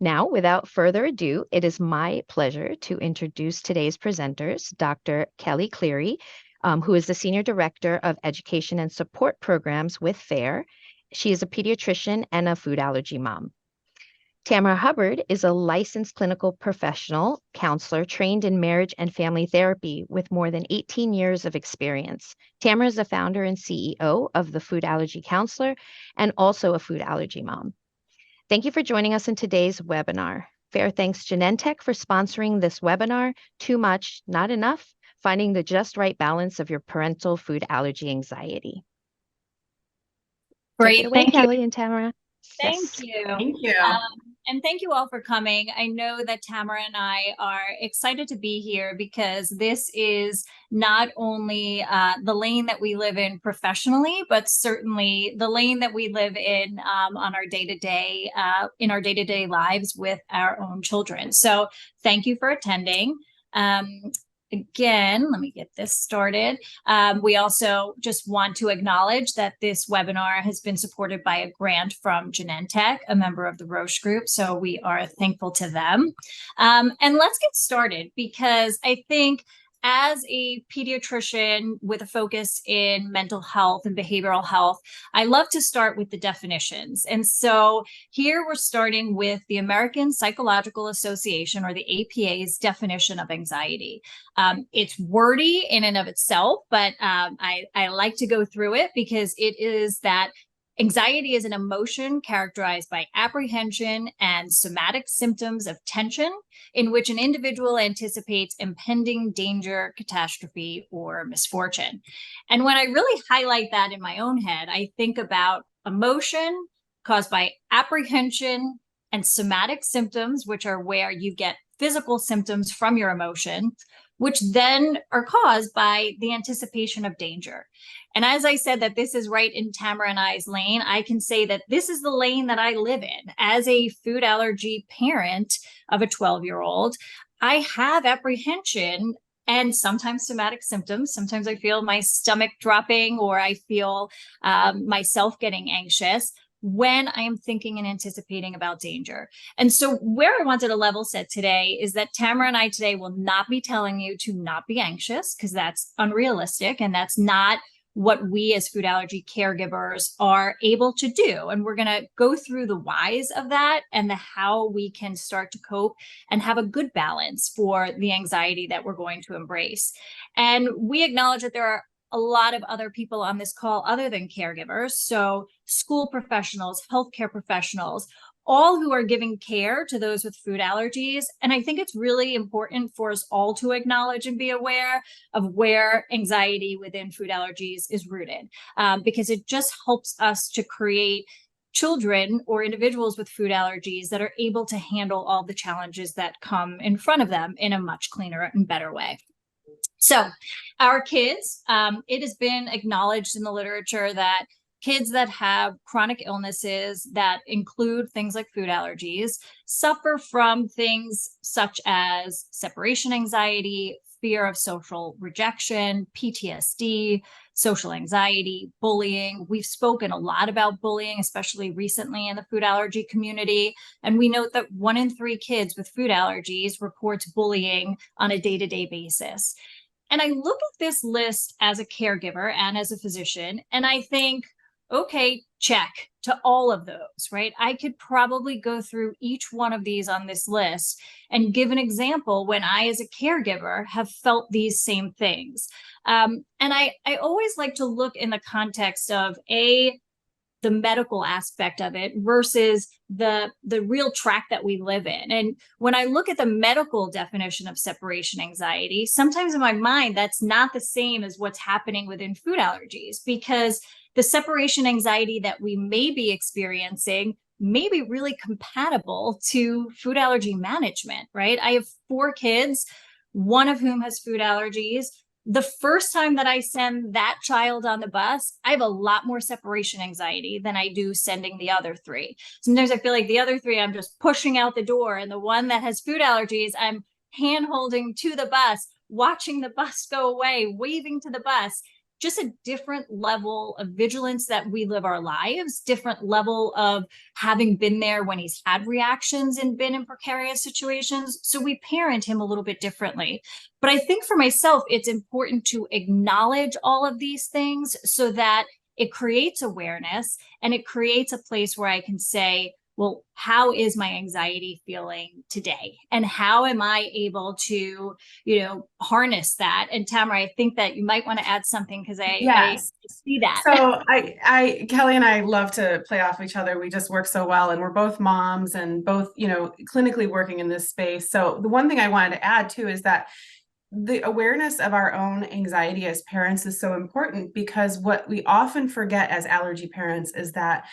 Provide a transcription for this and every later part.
Now, without further ado, it is my pleasure to introduce today's presenters, Dr. Kelly Cleary, who is the Senior Director of Education and Support Programs with FAAR. She is a pediatrician and a food allergy mom. Tamara Hubbard is a licensed clinical professional counselor trained in marriage and family therapy with more than 18 years of experience. Tamara is the founder and CEO of the Food Allergy Counselor and also a food allergy mom. Thank you for joining us in today's webinar. FAAR thanks Genentech for sponsoring this webinar, Too Much, Not Enough, Finding the Just Right Balance of Your Parental Food Allergy Anxiety. Great. Take it away, Kelly and Tamara. Thank you. Thank you. And thank you all for coming. I know that Tamara and I are excited to be here because this is not only the lane that we live in professionally, but certainly the lane that we live in on our day-to-day, in our day-to-day lives with our own children. So thank you for attending. Again, let me get this started. We also just want to acknowledge that this webinar has been supported by a grant from Genentech, a member of the Roche Group. So we are thankful to them. And let's get started because I think as a pediatrician with a focus in mental health and behavioral health, I love to start with the definitions. And so here we're starting with the American Psychological Association, or the APA's definition of anxiety. It's wordy in and of itself, but I like to go through it because it is that anxiety is an emotion characterized by apprehension and somatic symptoms of tension in which an individual anticipates impending danger, catastrophe, or misfortune. And when I really highlight that in my own head, I think about emotion caused by apprehension and somatic symptoms, which are where you get physical symptoms from your emotion, which then are caused by the anticipation of danger. And as I said that this is right in Tamara and I's lane, I can say that this is the lane that I live in. As a food allergy parent of a 12-year-old, I have apprehension and sometimes somatic symptoms. Sometimes I feel my stomach dropping or I feel myself getting anxious when I am thinking and anticipating about danger. And so where I wanted to level set today is that Tamara and I today will not be telling you to not be anxious, because that's unrealistic and that's not what we as food allergy caregivers are able to do. And we're going to go through the whys of that and the how we can start to cope and have a good balance for the anxiety that we're going to embrace. And we acknowledge that there are a lot of other people on this call other than caregivers. So school professionals, healthcare professionals, all who are giving care to those with food allergies. And I think it's really important for us all to acknowledge and be aware of where anxiety within food allergies is rooted, because it just helps us to create children or individuals with food allergies that are able to handle all the challenges that come in front of them in a much cleaner and better way. So our kids, it has been acknowledged in the literature that kids that have chronic illnesses that include things like food allergies suffer from things such as separation anxiety, fear of social rejection, PTSD, social anxiety, bullying. We've spoken a lot about bullying, especially recently in the food allergy community. And we note that 1 in 3 kids with food allergies reports bullying on a day-to-day basis. And I look at this list as a caregiver and as a physician, and I think, okay, check to all of those, right? I could probably go through each one of these on this list and give an example when I, as a caregiver, have felt these same things. And I always like to look in the context of the medical aspect of it versus the real track that we live in. And when I look at the medical definition of separation anxiety, sometimes in my mind, that's not the same as what's happening within food allergies, because the separation anxiety that we may be experiencing may be really compatible to food allergy management, right? I have 4 kids, one of whom has food allergies. The first time that I send that child on the bus, I have a lot more separation anxiety than I do sending the other 3. Sometimes I feel like the other 3, I'm just pushing out the door. And the one that has food allergies, I'm hand holding to the bus, watching the bus go away, waving to the bus, just a different level of vigilance that we live our lives, different level of having been there when he's had reactions and been in precarious situations. So we parent him a little bit differently. But I think for myself, it's important to acknowledge all of these things so that it creates awareness and it creates a place where I can say, well, how is my anxiety feeling today? And how am I able to, harness that? And Tamara, I think that you might want to add something because I see that. So Kelly and I love to play off each other. We just work so well, and we're both moms and both, clinically working in this space. So the one thing I wanted to add too is that the awareness of our own anxiety as parents is so important, because what we often forget as allergy parents is that,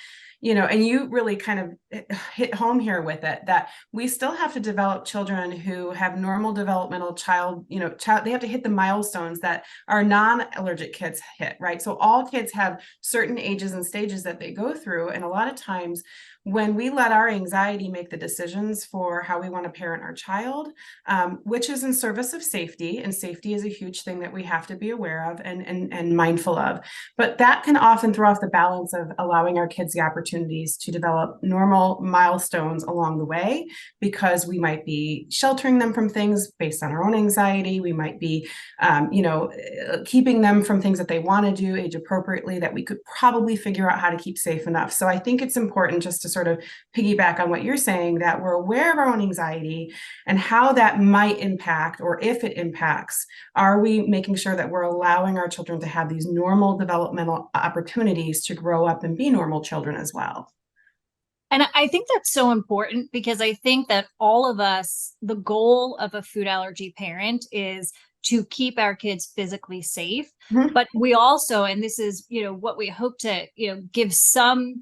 and you really kind of hit home here with it, that we still have to develop children who have normal developmental they have to hit the milestones that our non-allergic kids hit, right? So all kids have certain ages and stages that they go through. And a lot of times when we let our anxiety make the decisions for how we want to parent our child, which is in service of safety, and safety is a huge thing that we have to be aware of and mindful of, but that can often throw off the balance of allowing our kids the opportunities to develop normal milestones along the way, because we might be sheltering them from things based on our own anxiety. We might be, keeping them from things that they want to do age appropriately that we could probably figure out how to keep safe enough. So I think it's important just to sort of piggyback on what you're saying, that we're aware of our own anxiety and how that might impact, or if it impacts, are we making sure that we're allowing our children to have these normal developmental opportunities to grow up and be normal children as well. And I think that's so important, because I think that all of us, the goal of a food allergy parent is to keep our kids physically safe. Mm-hmm. But we also, and this is, what we hope to, give some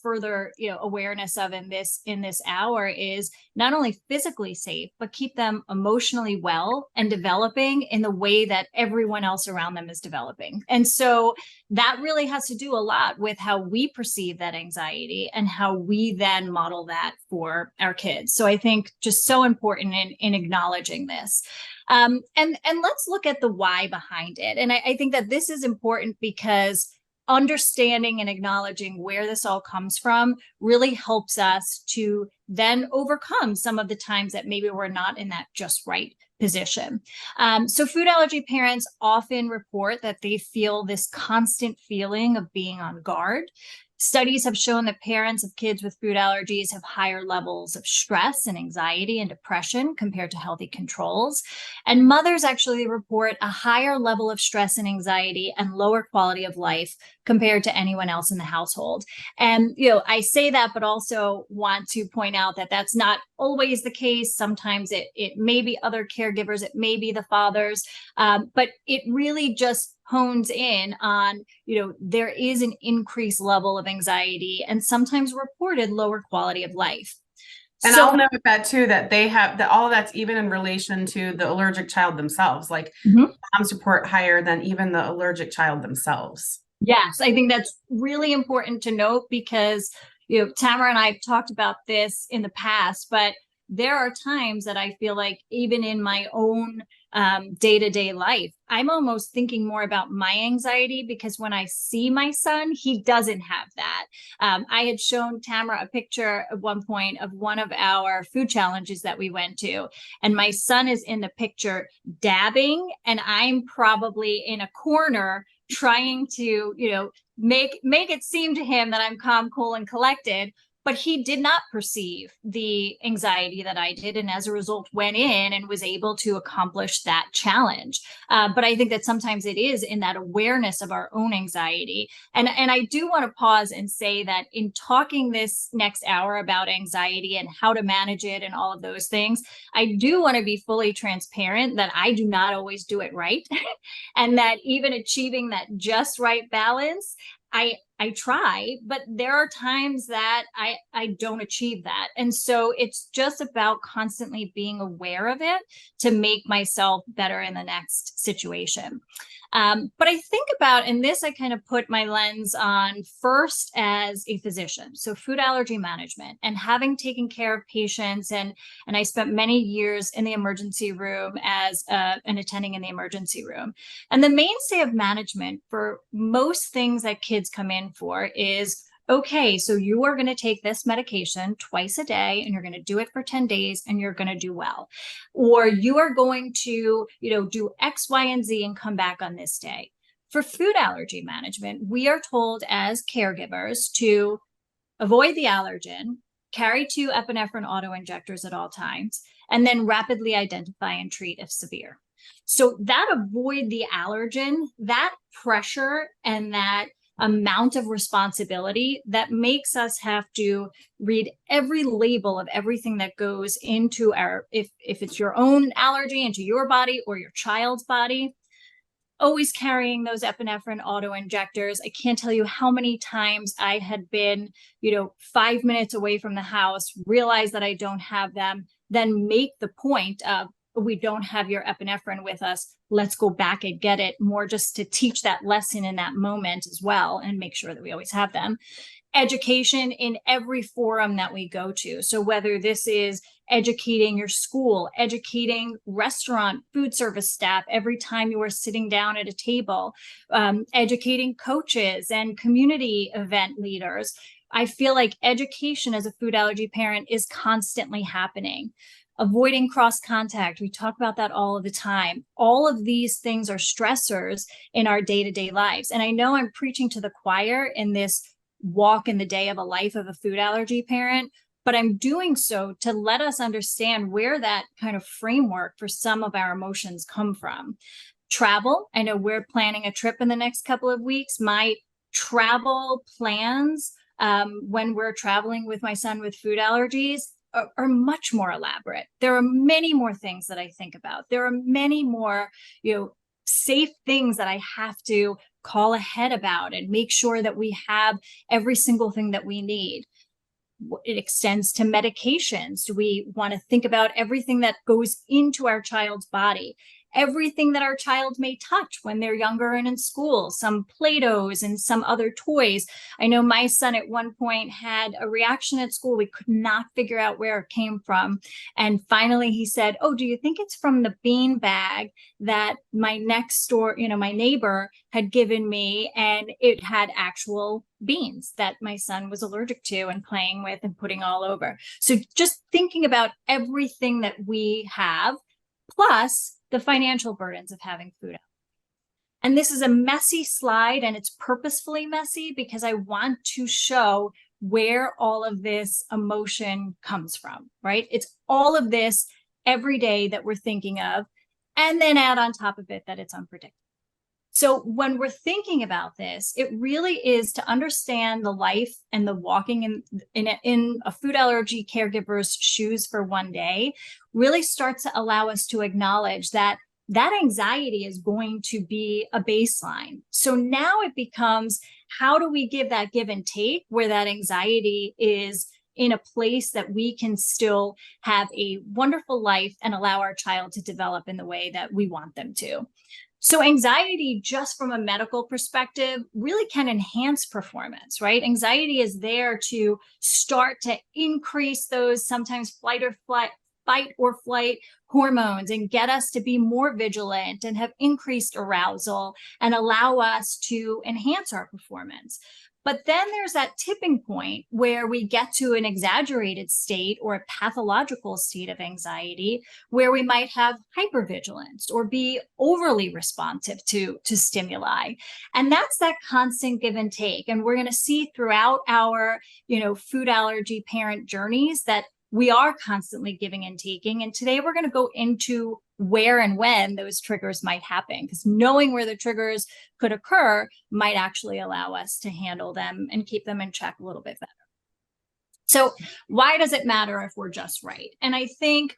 further, awareness of in this hour, is not only physically safe, but keep them emotionally well and developing in the way that everyone else around them is developing. And so that really has to do a lot with how we perceive that anxiety and how we then model that for our kids. So I think just so important in acknowledging this. And let's look at the why behind it. And I think that this is important, because understanding and acknowledging where this all comes from really helps us to then overcome some of the times that maybe we're not in that just right position. So food allergy parents often report that they feel this constant feeling of being on guard. Studies have shown that parents of kids with food allergies have higher levels of stress and anxiety and depression compared to healthy controls. And mothers actually report a higher level of stress and anxiety and lower quality of life compared to anyone else in the household. And, I say that, but also want to point out that that's not always the case. Sometimes it may be other caregivers, it may be the fathers, but it really just hones in on, there is an increased level of anxiety and sometimes reported lower quality of life. And I'll note that too, that they have that all of that's even in relation to the allergic child themselves, like moms report higher than even the allergic child themselves. Yes, I think that's really important to note, because, Tamara and I have talked about this in the past, but there are times that I feel like even in my own day-to-day life, I'm almost thinking more about my anxiety, because when I see my son, he doesn't have that. I had shown Tamara a picture at one point of one of our food challenges that we went to, and my son is in the picture dabbing, and I'm probably in a corner trying to, make it seem to him that I'm calm, cool, and collected. But he did not perceive the anxiety that I did, and as a result went in and was able to accomplish that challenge. But I think that sometimes it is in that awareness of our own anxiety. And I do want to pause and say that in talking this next hour about anxiety and how to manage it and all of those things, I do want to be fully transparent that I do not always do it right. And that even achieving that just right balance, I try, but there are times that I don't achieve that. And so it's just about constantly being aware of it to make myself better in the next situation. But I think about, and this I kind of put my lens on first as a physician. So food allergy management and having taken care of patients. And I spent many years in the emergency room as an attending in the emergency room. And the mainstay of management for most things that kids come in for is, okay, so you are going to take this medication twice a day and you're going to do it for 10 days and you're going to do well. Or you are going to, do X, Y, and Z and come back on this day. For food allergy management, we are told as caregivers to avoid the allergen, carry 2 epinephrine auto-injectors at all times, and then rapidly identify and treat if severe. So that avoid the allergen, that pressure and that amount of responsibility that makes us have to read every label of everything that goes into our, if it's your own allergy, into your body or your child's body, always carrying those epinephrine auto injectors. I can't tell you how many times I had been, 5 minutes away from the house, realize that I don't have them, then make the point of, we don't have your epinephrine with us. Let's go back and get it, more just to teach that lesson in that moment as well and make sure that we always have them. Education in every forum that we go to. So whether this is educating your school, educating restaurant, food service staff every time you are sitting down at a table, educating coaches and community event leaders. I feel like education as a food allergy parent is constantly happening. Avoiding cross contact. We talk about that all of the time. All of these things are stressors in our day-to-day lives. And I know I'm preaching to the choir in this walk in the day of a life of a food allergy parent, but I'm doing so to let us understand where that kind of framework for some of our emotions come from. Travel. I know we're planning a trip in the next couple of weeks. My travel plans when we're traveling with my son with food allergies are much more elaborate. There are many more things that I think about. There are many more, safe things that I have to call ahead about and make sure that we have every single thing that we need. It extends to medications. Do we want to think about everything that goes into our child's body? Everything that our child may touch when they're younger and in school, some Play-Dohs and some other toys. I know my son at one point had a reaction at school. We could not figure out where it came from. And finally he said, "Oh, do you think it's from the bean bag that my next door, my neighbor had given me, and it had actual beans that my son was allergic to and playing with and putting all over." So just thinking about everything that we have, plus the financial burdens of having food. And this is a messy slide, and it's purposefully messy because I want to show where all of this emotion comes from, right? It's all of this every day that we're thinking of, and then add on top of it that it's unpredictable. So when we're thinking about this, it really is to understand the life and the walking in a food allergy caregiver's shoes for one day really starts to allow us to acknowledge that anxiety is going to be a baseline. So now it becomes, how do we give that give and take where that anxiety is in a place that we can still have a wonderful life and allow our child to develop in the way that we want them to. So anxiety, just from a medical perspective, really can enhance performance, right? Anxiety is there to start to increase those sometimes fight or flight hormones and get us to be more vigilant and have increased arousal and allow us to enhance our performance. But then there's that tipping point where we get to an exaggerated state or a pathological state of anxiety where we might have hypervigilance or be overly responsive to stimuli. And that's that constant give and take. And we're going to see throughout our, food allergy parent journeys that we are constantly giving and taking. And today we're going to go into where and when those triggers might happen, because knowing where the triggers could occur might actually allow us to handle them and keep them in check a little bit better. So why does it matter if we're just right? And I think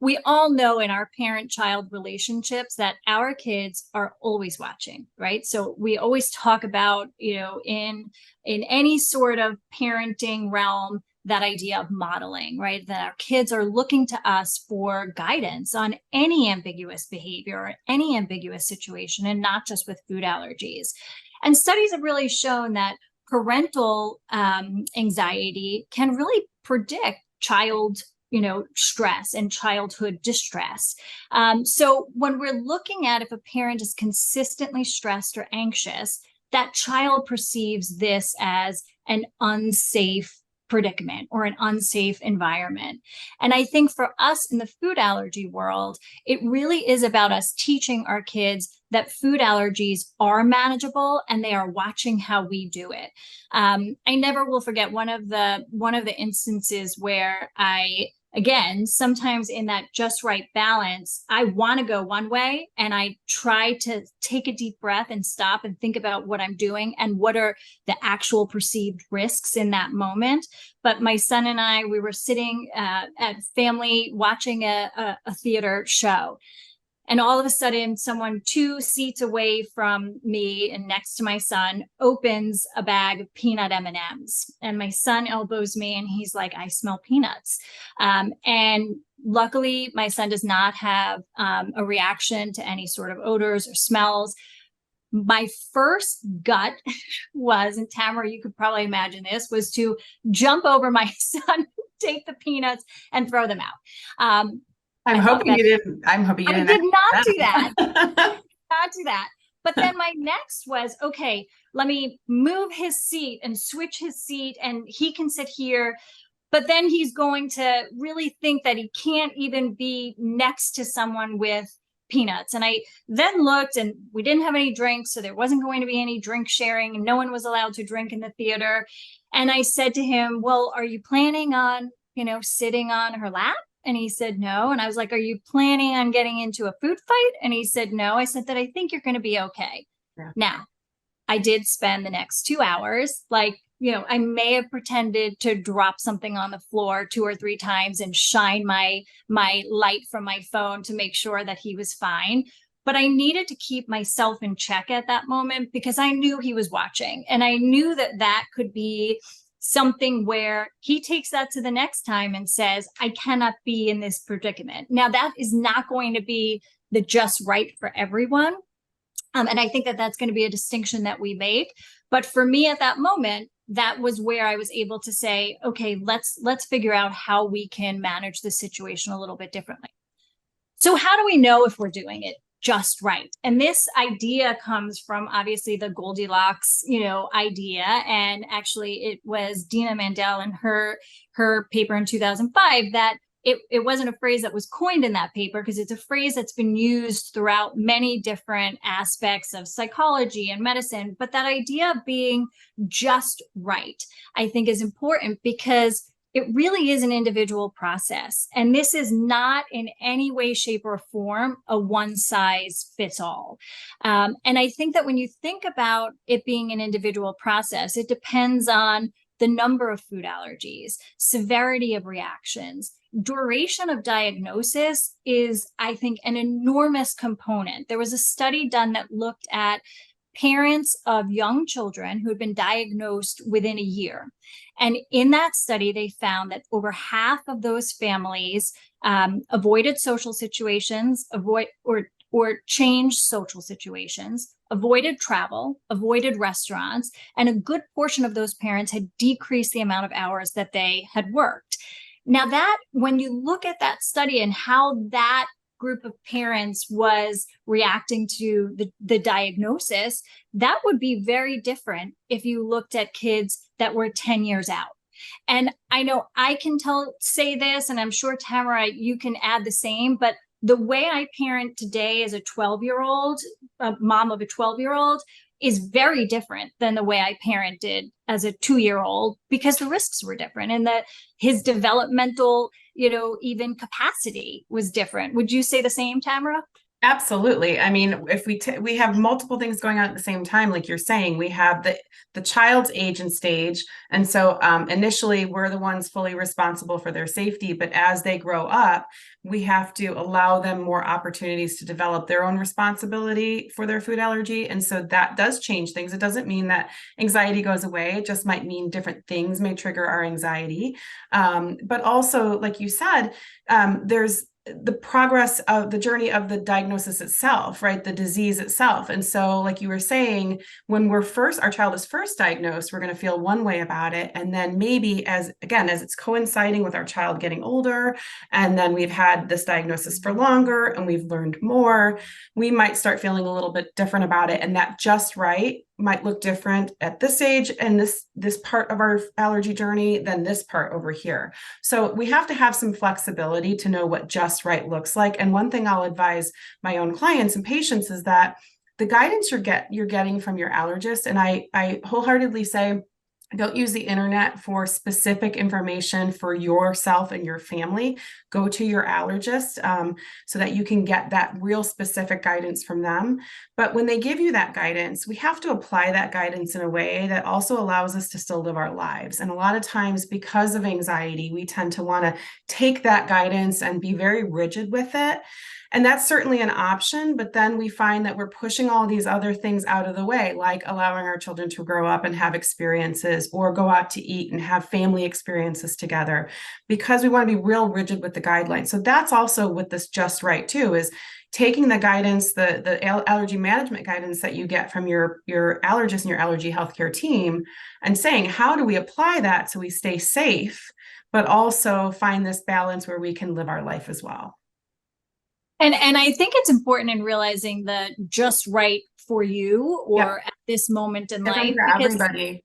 we all know in our parent-child relationships that our kids are always watching, right? So we always talk about, in any sort of parenting realm, that idea of modeling, right? That our kids are looking to us for guidance on any ambiguous behavior or any ambiguous situation, and not just with food allergies. And studies have really shown that parental anxiety can really predict child stress and childhood distress. So when we're looking at if a parent is consistently stressed or anxious, that child perceives this as an unsafe predicament or an unsafe environment. And I think for us in the food allergy world, it really is about us teaching our kids that food allergies are manageable and they are watching how we do it. I never will forget one of the instances where again, sometimes in that just right balance, I want to go one way and I try to take a deep breath and stop and think about what I'm doing and what are the actual perceived risks in that moment. But my son and I, we were sitting at family watching a theater show. And all of a sudden, someone 2 seats away from me and next to my son opens a bag of peanut M&Ms. And my son elbows me and he's like, I smell peanuts. And luckily, my son does not have a reaction to any sort of odors or smells. My first gut was, and Tamara, you could probably imagine this, was to jump over my son, take the peanuts and throw them out. I'm hoping you didn't. I did not do that. Not do that. But then my next was, okay, let me move his seat and switch his seat and he can sit here. But then he's going to really think that he can't even be next to someone with peanuts. And I then looked and we didn't have any drinks. So there wasn't going to be any drink sharing and no one was allowed to drink in the theater. And I said to him, well, are you planning on, sitting on her lap? And he said, no. And I was like, are you planning on getting into a food fight? And he said, no. I said that I think you're going to be okay. Yeah. Now, I did spend the next 2 hours, I may have pretended to drop something on the floor 2 or 3 times and shine my light from my phone to make sure that he was fine. But I needed to keep myself in check at that moment because I knew he was watching. And I knew that that could be something where he takes that to the next time and says, I cannot be in this predicament. Now, that is not going to be the just right for everyone. And I think that that's going to be a distinction that we make. But for me at that moment, that was where I was able to say, okay, let's figure out how we can manage the situation a little bit differently. So how do we know if we're doing it just right? And this idea comes from obviously the Goldilocks, idea. And actually it was Dina Mandel in her paper in 2005 that it wasn't a phrase that was coined in that paper because it's a phrase that's been used throughout many different aspects of psychology and medicine. But that idea of being just right, I think is important because it really is an individual process. And this is not in any way, shape, or form a one size fits all. And I think that when you think about it being an individual process, it depends on the number of food allergies, severity of reactions, duration of diagnosis is, I think, an enormous component. There was a study done that looked at parents of young children who had been diagnosed within a year. And in that study, they found that over half of those families avoided social situations, or changed social situations, avoided travel, avoided restaurants, and a good portion of those parents had decreased the amount of hours that they had worked. Now that, when you look at that study and how that group of parents was reacting to the diagnosis, that would be very different if you looked at kids that were 10 years out. And I know I can say this, and I'm sure Tamara, you can add the same, but the way I parent today as a 12-year-old, a mom of a 12-year-old, is very different than the way I parented as a 2-year-old because the risks were different and that his developmental, even capacity was different. Would you say the same, Tamara? Absolutely. I mean, if we have multiple things going on at the same time, like you're saying, we have the child's age and stage, and so initially we're the ones fully responsible for their safety. But as they grow up, we have to allow them more opportunities to develop their own responsibility for their food allergy, and so that does change things. It doesn't mean that anxiety goes away. It just might mean different things may trigger our anxiety. But also, like you said, there's the progress of the journey of the diagnosis itself, right? The disease itself. And so, like you were saying, when our child is first diagnosed, we're going to feel one way about it. And then maybe as it's coinciding with our child getting older, and then we've had this diagnosis for longer and we've learned more, we might start feeling a little bit different about it. And that just right might look different at this age and this part of our allergy journey than this part over here. So we have to have some flexibility to know what just right looks like. And one thing I'll advise my own clients and patients is that the guidance you're getting from your allergist, and I wholeheartedly say, don't use the internet for specific information for yourself and your family. Go to your allergist so that you can get that real specific guidance from them. But when they give you that guidance, we have to apply that guidance in a way that also allows us to still live our lives. And a lot of times, because of anxiety, we tend to want to take that guidance and be very rigid with it. And that's certainly an option, but then we find that we're pushing all these other things out of the way, like allowing our children to grow up and have experiences or go out to eat and have family experiences together, because we want to be real rigid with the guidelines. So that's also with this just right too, is taking the guidance, the allergy management guidance that you get from your allergist and your allergy healthcare team, and saying, how do we apply that so we stay safe, but also find this balance where we can live our life as well. And I think it's important in realizing that just right for you or at this moment in life. For everybody.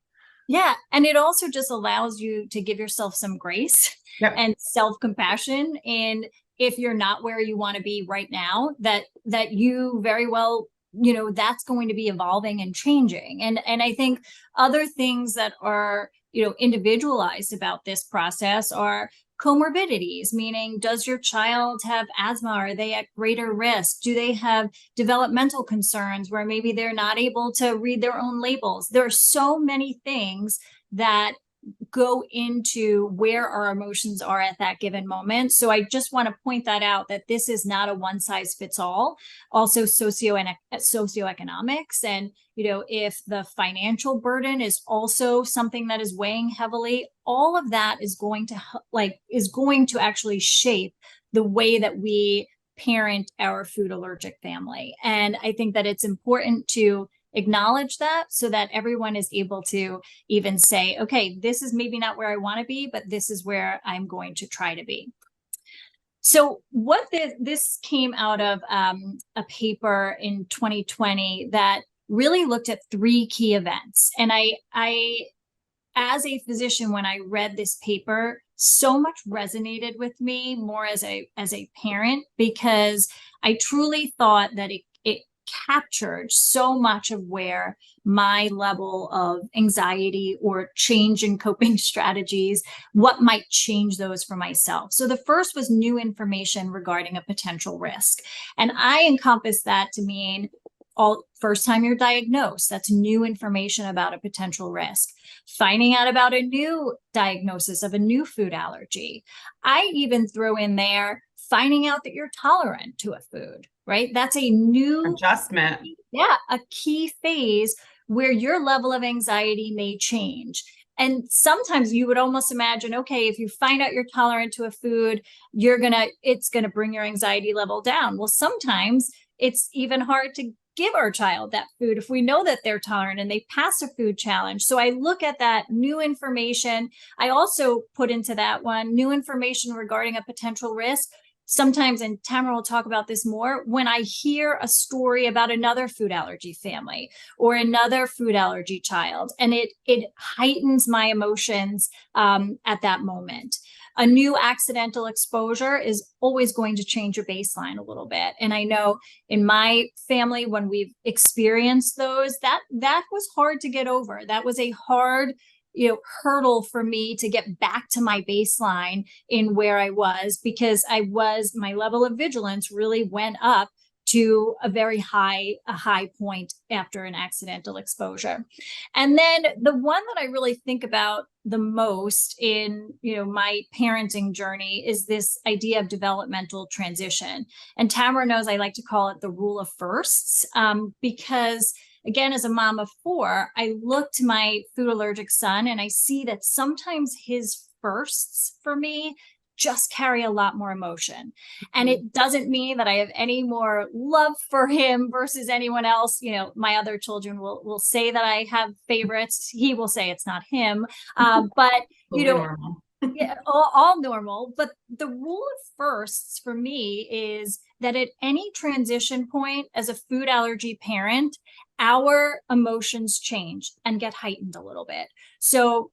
Yeah. And it also just allows you to give yourself some grace and self-compassion. And if you're not where you want to be right now, that you very well, that's going to be evolving and changing. And I think other things that are, individualized about this process are comorbidities, meaning, does your child have asthma? Are they at greater risk? Do they have developmental concerns where maybe they're not able to read their own labels? There are so many things that go into where our emotions are at that given moment. So I just want to point that out, that this is not a one size fits all. Also socioeconomics, and if the financial burden is also something that is weighing heavily, all of that is going to actually shape the way that we parent our food allergic family. And I think that it's important to acknowledge that so that everyone is able to even say, okay, this is maybe not where I want to be, but this is where I'm going to try to be. So this came out of a paper in 2020 that really looked at 3 key events. And I, as a physician, when I read this paper, so much resonated with me more as a parent, because I truly thought that it captured so much of where my level of anxiety or change in coping strategies, what might change those for myself. So the first was new information regarding a potential risk. And I encompass that to mean first time you're diagnosed, that's new information about a potential risk. Finding out about a new diagnosis of a new food allergy. I even throw in there finding out that you're tolerant to a food, right? That's a new adjustment. Yeah, a key phase where your level of anxiety may change. And sometimes you would almost imagine, okay, if you find out you're tolerant to a food, it's gonna bring your anxiety level down. Well, sometimes it's even hard to give our child that food if we know that they're tolerant and they passed a food challenge. So I look at that new information. I also put into that one new information regarding a potential risk. Sometimes, and Tamara will talk about this more, when I hear a story about another food allergy family or another food allergy child, and it heightens my emotions at that moment. A new accidental exposure is always going to change your baseline a little bit. And I know in my family, when we've experienced those, that was hard to get over. That was a hard hurdle for me to get back to my baseline in where I was, because my level of vigilance really went up to a high point after an accidental exposure. And then the one that I really think about the most in, my parenting journey is this idea of developmental transition. And Tamara knows I like to call it the rule of firsts, because again, as a mom of 4, I look to my food allergic son and I see that sometimes his firsts for me just carry a lot more emotion. And it doesn't mean that I have any more love for him versus anyone else. My other children will say that I have favorites. He will say it's not him. But, Normal. yeah, all normal. But the rule of firsts for me is that at any transition point as a food allergy parent, our emotions change and get heightened a little bit. So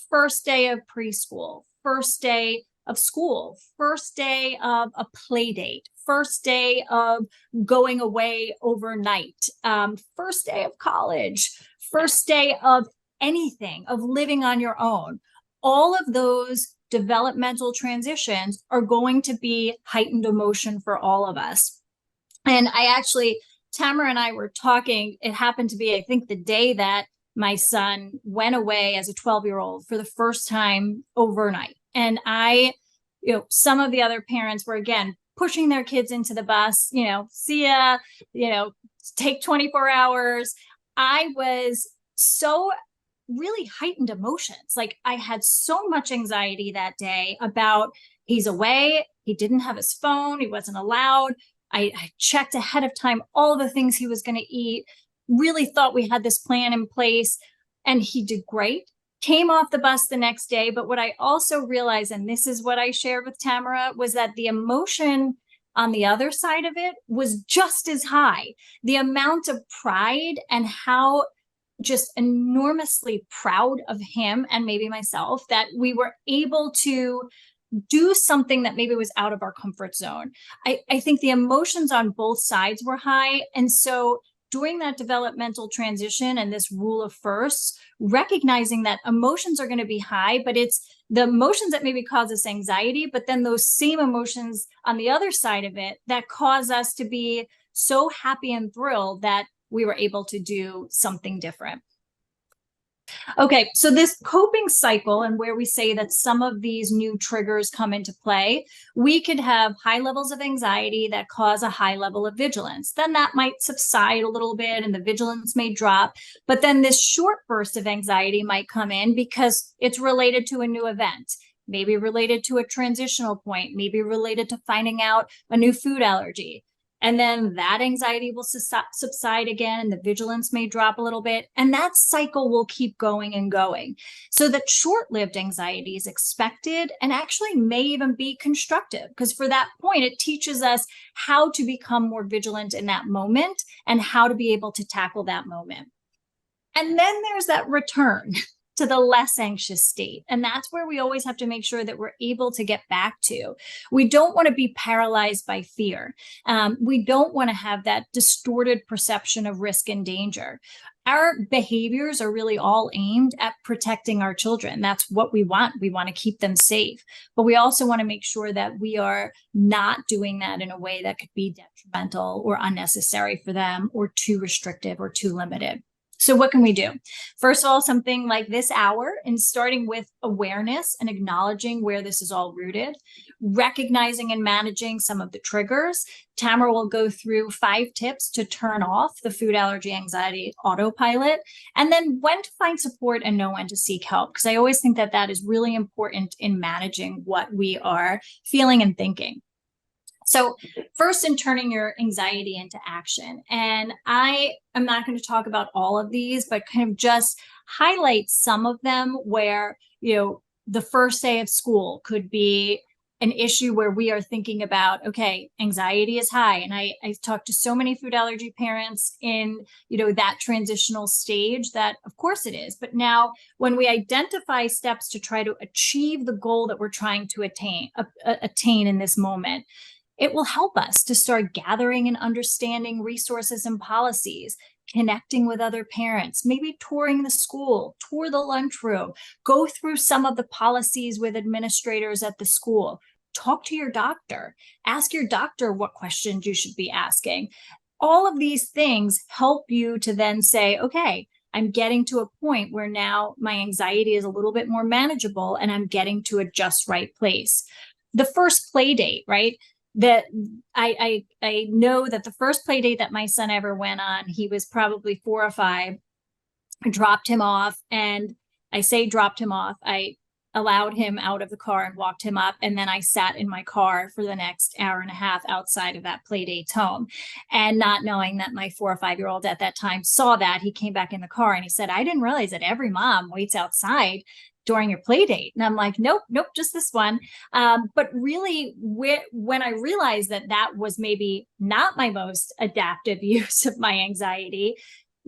first day of preschool, first day of school, first day of a play date, first day of going away overnight, first day of college, first day of anything, of living on your own. All of those developmental transitions are going to be heightened emotion for all of us. And Tamara and I were talking, it happened to be, I think, the day that my son went away as a 12-year-old for the first time overnight. And some of the other parents were, again, pushing their kids into the bus, see ya, take 24 hours. I was so really heightened emotions. Like I had so much anxiety that day about he's away. He didn't have his phone. He wasn't allowed. I checked ahead of time all the things he was going to eat, really thought we had this plan in place, and he did great. Came off the bus the next day. But what I also realized, and this is what I shared with Tamara, was that the emotion on the other side of it was just as high. The amount of pride and how just enormously proud of him and maybe myself that we were able to do something that maybe was out of our comfort zone. I think the emotions on both sides were high. And so during that developmental transition and this rule of firsts, recognizing that emotions are going to be high, but it's the emotions that maybe cause us anxiety, but then those same emotions on the other side of it that cause us to be so happy and thrilled that we were able to do something different. Okay, so this coping cycle and where we say that some of these new triggers come into play, we could have high levels of anxiety that cause a high level of vigilance. Then that might subside a little bit and the vigilance may drop. But then this short burst of anxiety might come in because it's related to a new event, maybe related to a transitional point, maybe related to finding out a new food allergy. And then that anxiety will subside again and the vigilance may drop a little bit. And that cycle will keep going and going. So that short-lived anxiety is expected and actually may even be constructive, because for that point, it teaches us how to become more vigilant in that moment and how to be able to tackle that moment. And then there's that return to the less anxious state. And that's where we always have to make sure that we're able to get back to. We don't want to be paralyzed by fear. We don't want to have that distorted perception of risk and danger. Our behaviors are really all aimed at protecting our children. That's what we want. We want to keep them safe. But we also want to make sure that we are not doing that in a way that could be detrimental or unnecessary for them or too restrictive or too limited. So what can we do? First of all, something like this hour, and starting with awareness and acknowledging where this is all rooted, recognizing and managing some of the triggers. Tamara will go through 5 tips to turn off the food allergy anxiety autopilot, and then when to find support and know when to seek help, because I always think that that is really important in managing what we are feeling and thinking. So first, in turning your anxiety into action, and I am not going to talk about all of these, but kind of just highlight some of them where, the first day of school could be an issue where we are thinking about, okay, anxiety is high. And I talked to so many food allergy parents in, that transitional stage that of course it is. But now when we identify steps to try to achieve the goal that we're trying to attain in this moment, it will help us to start gathering and understanding resources and policies, connecting with other parents, maybe touring the school, tour the lunchroom, go through some of the policies with administrators at the school, talk to your doctor, ask your doctor what questions you should be asking. All of these things help you to then say, okay, I'm getting to a point where now my anxiety is a little bit more manageable and I'm getting to a just right place. The first play date, right? That I know that the first play date that my son ever went on, he was probably 4 or 5. I dropped him off, and I say dropped him off. I allowed him out of the car and walked him up. And then I sat in my car for the next hour and a half outside of that play date's home. And not knowing that my 4 or 5-year-old at that time saw that, he came back in the car and he said, I didn't realize that every mom waits outside during your play date. And I'm like, nope, just this one. But really, when I realized that that was maybe not my most adaptive use of my anxiety,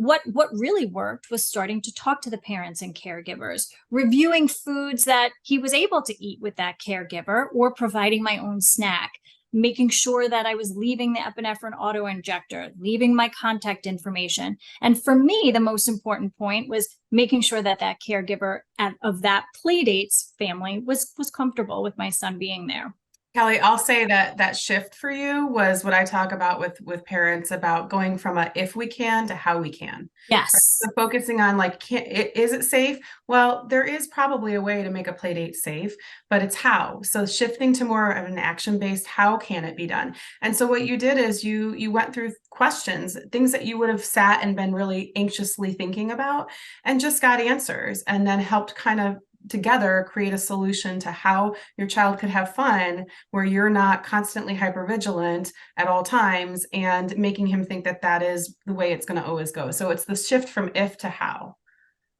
what really worked was starting to talk to the parents and caregivers, reviewing foods that he was able to eat with that caregiver, or providing my own snack, making sure that I was leaving the epinephrine auto-injector, leaving my contact information. And for me, the most important point was making sure that that caregiver of that playdate's family was comfortable with my son being there. Kelly, I'll say that shift for you was what I talk about with parents, about going from a if we can to how we can. Yes. So focusing on like, is it safe? Well, there is probably a way to make a play date safe, but it's how. So shifting to more of an action-based, how can it be done? And so what you did is you went through questions, things that you would have sat and been really anxiously thinking about, and just got answers, and then helped kind of together create a solution to how your child could have fun, where you're not constantly hypervigilant at all times and making him think that that is the way it's going to always go. So it's the shift from if to how.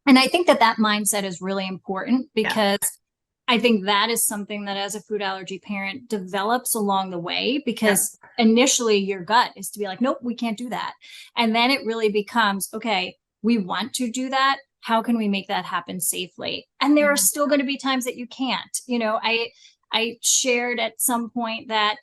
And I think that mindset is really important, because I think that is something that as a food allergy parent develops along the way, because initially your gut is to be like, nope, we can't do that. And then it really becomes, okay, we want to do that. How can we make that happen safely? And there are still going to be times that you can't. You know, I shared at some point that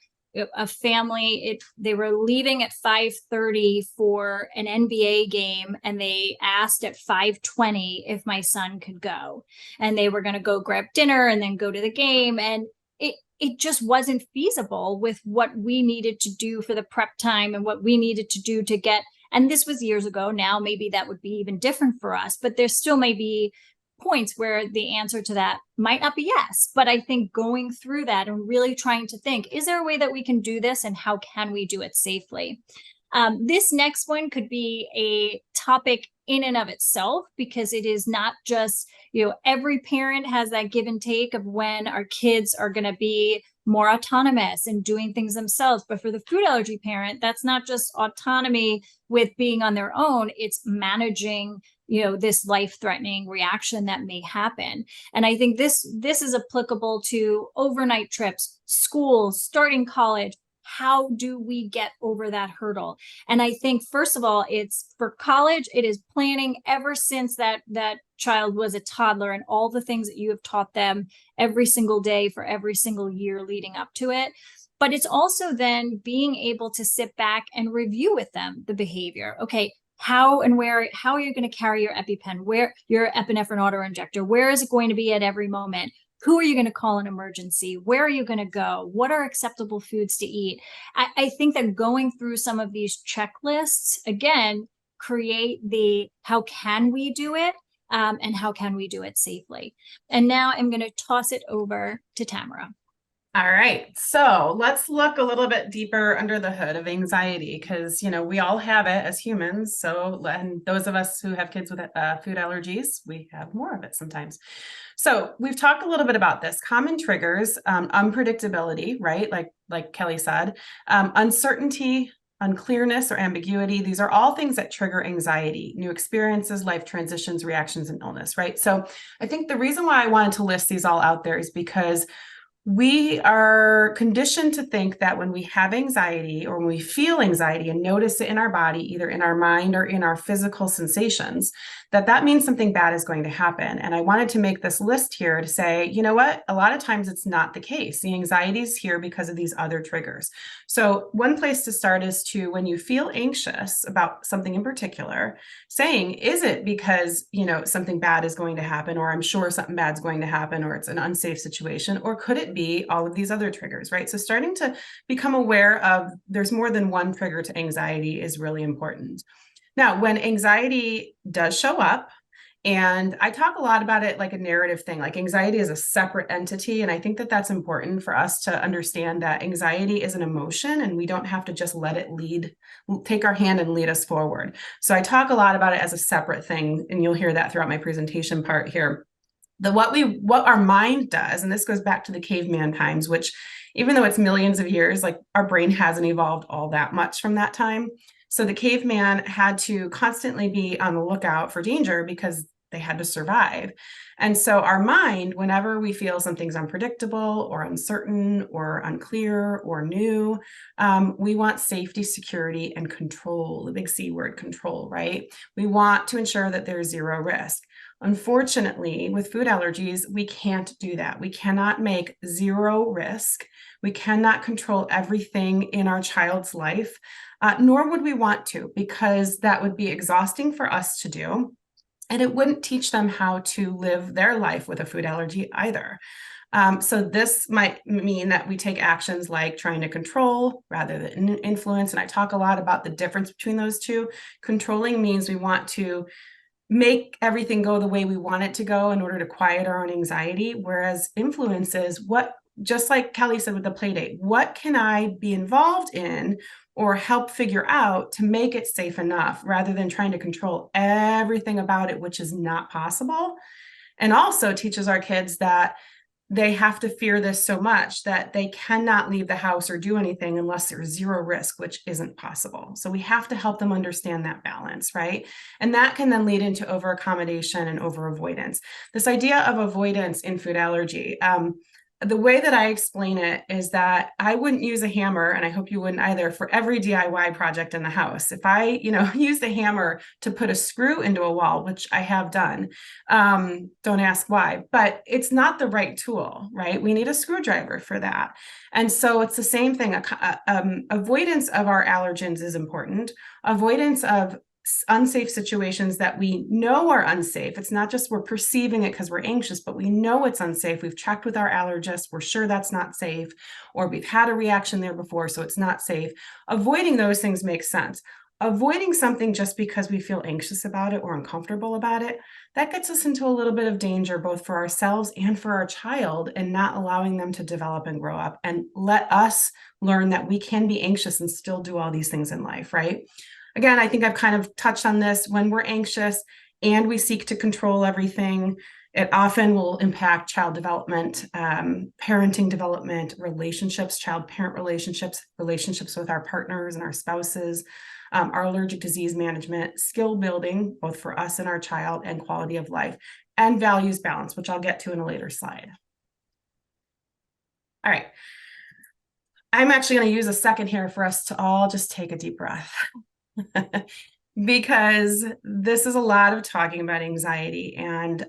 a family, they were leaving at 5:30 for an NBA game, and they asked at 5:20 if my son could go. And they were going to go grab dinner and then go to the game. And it just wasn't feasible with what we needed to do for the prep time and what we needed to do to get. And this was years ago. Now, maybe that would be even different for us, but there still may be points where the answer to that might not be yes. But I think going through that and really trying to think, is there a way that we can do this, and how can we do it safely? This next one could be a topic in and of itself, because it is not just, every parent has that give and take of when our kids are going to be more autonomous and doing things themselves. But for the food allergy parent, that's not just autonomy with being on their own, it's managing, this life-threatening reaction that may happen. And I think this is applicable to overnight trips, school, starting college. How do we get over that hurdle? And I think, first of all, it's for college, it is planning ever since that child was a toddler, and all the things that you have taught them every single day for every single year leading up to it. But it's also then being able to sit back and review with them the behavior. Okay, how are you going to carry your EpiPen? Where your epinephrine auto-injector? Where is it going to be at every moment? Who are you going to call an emergency? Where are you going to go? What are acceptable foods to eat? I think that going through some of these checklists, again, create the how can we do it, and how can we do it safely? And now I'm going to toss it over to Tamara. All right, so let's look a little bit deeper under the hood of anxiety, because we all have it as humans. So, and those of us who have kids with food allergies, we have more of it sometimes. So we've talked a little bit about this. Common triggers, unpredictability, right? Like Kelly said, uncertainty, unclearness, or ambiguity. These are all things that trigger anxiety, new experiences, life transitions, reactions, and illness, right? So I think the reason why I wanted to list these all out there is because we are conditioned to think that when we have anxiety, or when we feel anxiety and notice it in our body, either in our mind or in our physical sensations, that means something bad is going to happen. And I wanted to make this list here to say, you know what? A lot of times it's not the case. The anxiety is here because of these other triggers. So one place to start is to, when you feel anxious about something in particular, saying, is it because, something bad is going to happen, or I'm sure something bad is going to happen, or it's an unsafe situation, or could it be all of these other triggers, right? So starting to become aware of there's more than one trigger to anxiety is really important. Now, when anxiety does show up, and I talk a lot about it like a narrative thing, like anxiety is a separate entity. And I think that that's important for us to understand that anxiety is an emotion and we don't have to just let it take our hand and lead us forward. So I talk a lot about it as a separate thing. And you'll hear that throughout my presentation part here. What our mind does, and this goes back to the caveman times, which even though it's millions of years, like our brain hasn't evolved all that much from that time. So the caveman had to constantly be on the lookout for danger because they had to survive. And so our mind, whenever we feel something's unpredictable or uncertain or unclear or new, we want safety, security, and control, the big C word, control, right? We want to ensure that there's zero risk. Unfortunately, with food allergies, we can't do that. We cannot make zero risk. We cannot control everything in our child's life, nor would we want to, because that would be exhausting for us to do. And it wouldn't teach them how to live their life with a food allergy either. So this might mean that we take actions like trying to control rather than influence. And I talk a lot about the difference between those two. Controlling means we want to make everything go the way we want it to go in order to quiet our own anxiety. Whereas influence is just like Kelly said with the play date, what can I be involved in or help figure out to make it safe enough rather than trying to control everything about it, which is not possible. And also teaches our kids that they have to fear this so much that they cannot leave the house or do anything unless there's zero risk, which isn't possible. So we have to help them understand that balance, right? And that can then lead into over accommodation and over avoidance. This idea of avoidance in food allergy, the way that I explain it is that I wouldn't use a hammer, and I hope you wouldn't either, for every DIY project in the house. If I, used a hammer to put a screw into a wall, which I have done, don't ask why, but it's not the right tool, right? We need a screwdriver for that. And so it's the same thing. Avoidance of our allergens is important. Avoidance of unsafe situations that we know are unsafe. It's not just we're perceiving it because we're anxious, but we know it's unsafe. We've checked with our allergist. We're sure that's not safe, or we've had a reaction there before, so it's not safe. Avoiding those things makes sense. Avoiding something just because we feel anxious about it or uncomfortable about it, that gets us into a little bit of danger, both for ourselves and for our child, and not allowing them to develop and grow up and let us learn that we can be anxious and still do all these things in life, right? Again, I think I've kind of touched on this. When we're anxious and we seek to control everything, it often will impact child development, parenting development, relationships, child-parent relationships, relationships with our partners and our spouses, our allergic disease management, skill building, both for us and our child, and quality of life, and values balance, which I'll get to in a later slide. All right. I'm actually going to use a second here for us to all just take a deep breath. Because this is a lot of talking about anxiety, and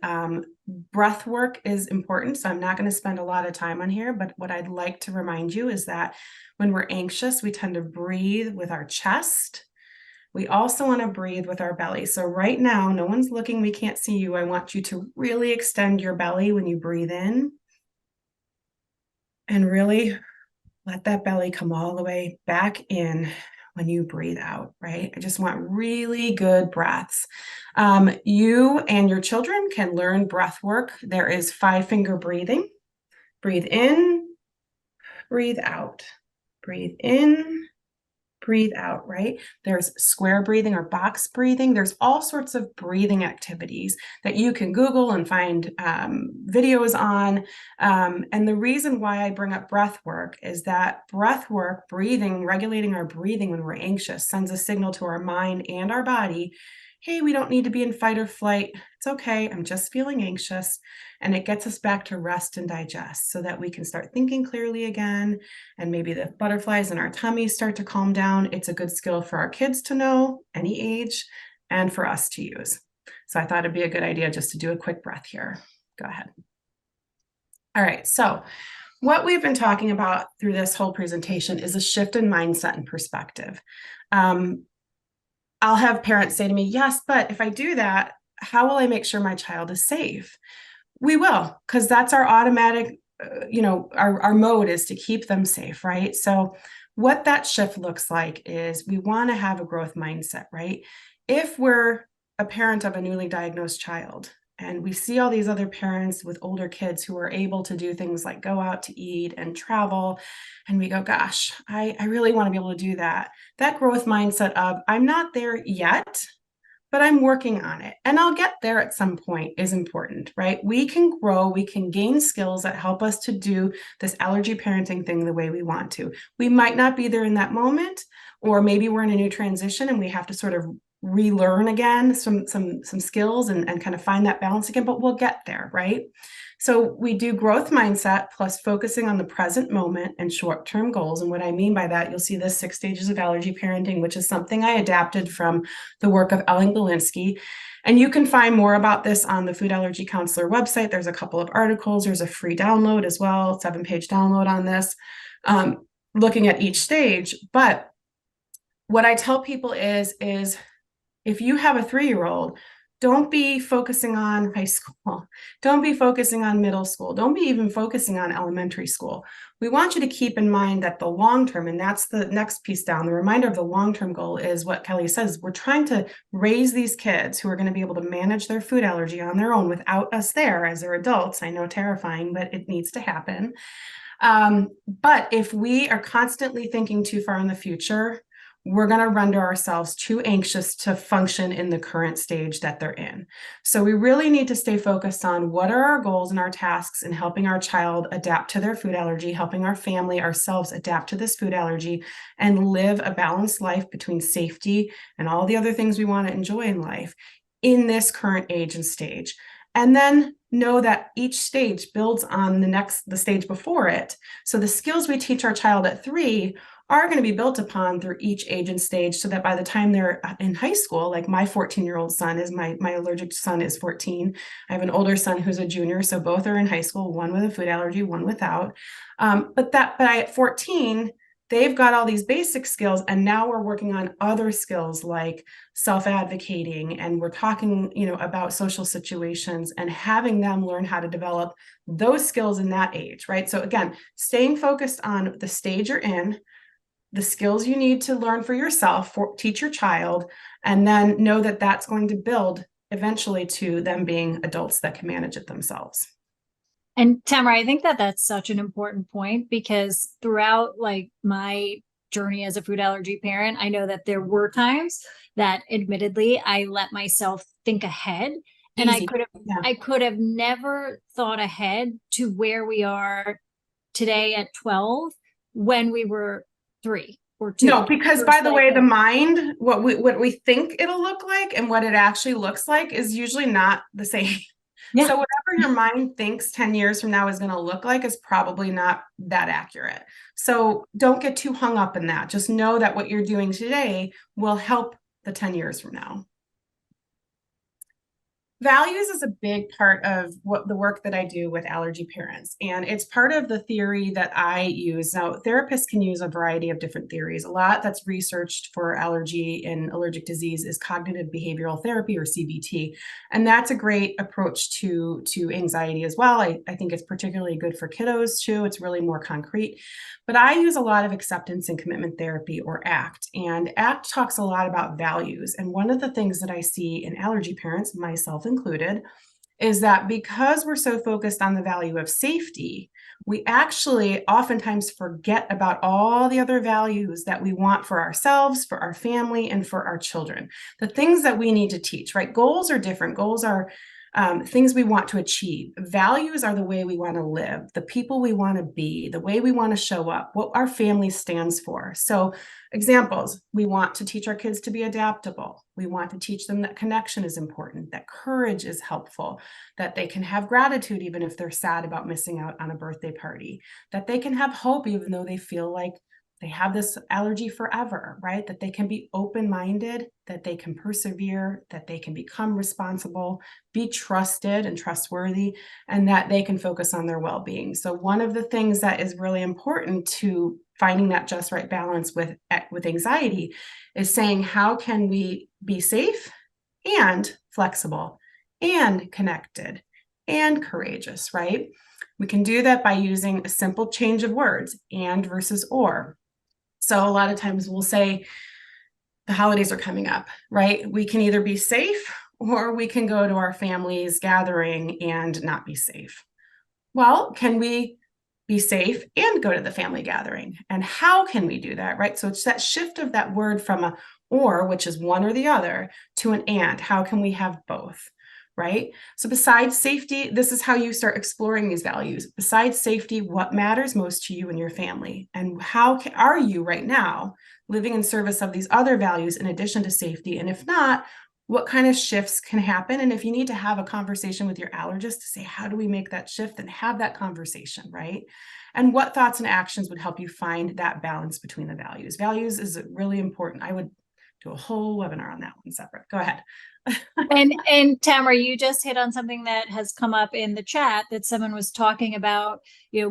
breath work is important. So I'm not going to spend a lot of time on here, but what I'd like to remind you is that when we're anxious, we tend to breathe with our chest. We also want to breathe with our belly. So right now, no one's looking, we can't see you. I want you to really extend your belly when you breathe in and really let that belly come all the way back in when you breathe out, right? I just want really good breaths. You and your children can learn breath work. There is 5-finger breathing. Breathe in, breathe out, breathe in, breathe out, right? There's square breathing or box breathing. There's all sorts of breathing activities that you can Google and find videos on. And the reason why I bring up breath work is that breath work, breathing, regulating our breathing when we're anxious, sends a signal to our mind and our body, hey, we don't need to be in fight or flight. It's okay. I'm just feeling anxious. And it gets us back to rest and digest so that we can start thinking clearly again. And maybe the butterflies in our tummy start to calm down. It's a good skill for our kids to know, any age, and for us to use. So I thought it'd be a good idea just to do a quick breath here. Go ahead. All right. So what we've been talking about through this whole presentation is a shift in mindset and perspective. I'll have parents say to me, yes, but if I do that, how will I make sure my child is safe? We will, because that's our automatic our mode is to keep them safe, right? So what that shift looks like is we want to have a growth mindset, right? If we're a parent of a newly diagnosed child and we see all these other parents with older kids who are able to do things like go out to eat and travel, and we go, gosh, I really want to be able to do that. That growth mindset of I'm not there yet, but I'm working on it and I'll get there at some point is important, right? We can grow, we can gain skills that help us to do this allergy parenting thing the way we want to. We might not be there in that moment, or maybe we're in a new transition and we have to sort of relearn again some skills and kind of find that balance again, but we'll get there, right? So we do growth mindset plus focusing on the present moment and short-term goals. And what I mean by that, you'll see the 6 stages of allergy parenting, which is something I adapted from the work of Ellen Galinsky. And you can find more about this on the Food Allergy Counselor website. There's a couple of articles. There's a free download as well, 7-page download on this, looking at each stage. But what I tell people is if you have a 3-year-old, don't be focusing on high school. Don't be focusing on middle school. Don't be even focusing on elementary school. We want you to keep in mind that the long term, and that's the next piece down, the reminder of the long-term goal is what Kelly says. We're trying to raise these kids who are going to be able to manage their food allergy on their own without us there as their adults. I know, terrifying, but it needs to happen. But if we are constantly thinking too far in the future, we're going to render ourselves too anxious to function in the current stage that they're in. So we really need to stay focused on what are our goals and our tasks in helping our child adapt to their food allergy, helping our family, ourselves adapt to this food allergy, and live a balanced life between safety and all the other things we want to enjoy in life in this current age and stage. And then know that each stage builds on the stage before it. So the skills we teach our child at 3 are going to be built upon through each age and stage, so that by the time they're in high school, like my 14-year-old son is, my allergic son is 14. I have an older son who's a junior, so both are in high school, one with a food allergy, one without. But at 14, they've got all these basic skills, and now we're working on other skills like self-advocating, and we're talking, about social situations and having them learn how to develop those skills in that age, right? So again, staying focused on the stage you're in, the skills you need to learn for yourself, teach your child, and then know that that's going to build eventually to them being adults that can manage it themselves. And Tamara, I think that that's such an important point, because throughout my journey as a food allergy parent, I know that there were times that admittedly I let myself think ahead. And I could have never thought ahead to where we are today at 12 when we were 3 or 2. No, because by the way, the mind, what we think it'll look like and what it actually looks like is usually not the same. Yeah. So whatever your mind thinks 10 years from now is going to look like is probably not that accurate. So don't get too hung up in that. Just know that what you're doing today will help the 10 years from now. Values is a big part of the work that I do with allergy parents, and it's part of the theory that I use. Now, therapists can use a variety of different theories. A lot that's researched for allergy and allergic disease is cognitive behavioral therapy, or CBT, and that's a great approach to anxiety as well. I think it's particularly good for kiddos too. It's really more concrete. But I use a lot of acceptance and commitment therapy, or ACT, and ACT talks a lot about values. And one of the things that I see in allergy parents, myself included, is that because we're so focused on the value of safety, we actually oftentimes forget about all the other values that we want for ourselves, for our family, and for our children. The things that we need to teach, right? Goals are different. Goals are things we want to achieve. Values are the way we want to live, the people we want to be, the way we want to show up, what our family stands for. So examples, we want to teach our kids to be adaptable. We want to teach them that connection is important, that courage is helpful, that they can have gratitude even if they're sad about missing out on a birthday party, that they can have hope even though they feel like they have this allergy forever, right? That they can be open-minded, that they can persevere, that they can become responsible, be trusted and trustworthy, and that they can focus on their well-being. So one of the things that is really important to finding that just right balance with anxiety is saying, how can we be safe and flexible and connected and courageous, right? We can do that by using a simple change of words, and versus or. So a lot of times we'll say, the holidays are coming up, right? We can either be safe or we can go to our family's gathering and not be safe. Well, can we be safe and go to the family gathering? And how can we do that, right? So it's that shift of that word from a or, which is one or the other, to an and. How can we have both, right? So besides safety, this is how you start exploring these values. Besides safety, what matters most to you and your family? And how are you right now living in service of these other values in addition to safety? And if not, what kind of shifts can happen? And if you need to have a conversation with your allergist to say, how do we make that shift, and have that conversation, right? And what thoughts and actions would help you find that balance between the values? Values is really important. I would do a whole webinar on that one separate. Go ahead. And Tamara, you just hit on something that has come up in the chat, that someone was talking about,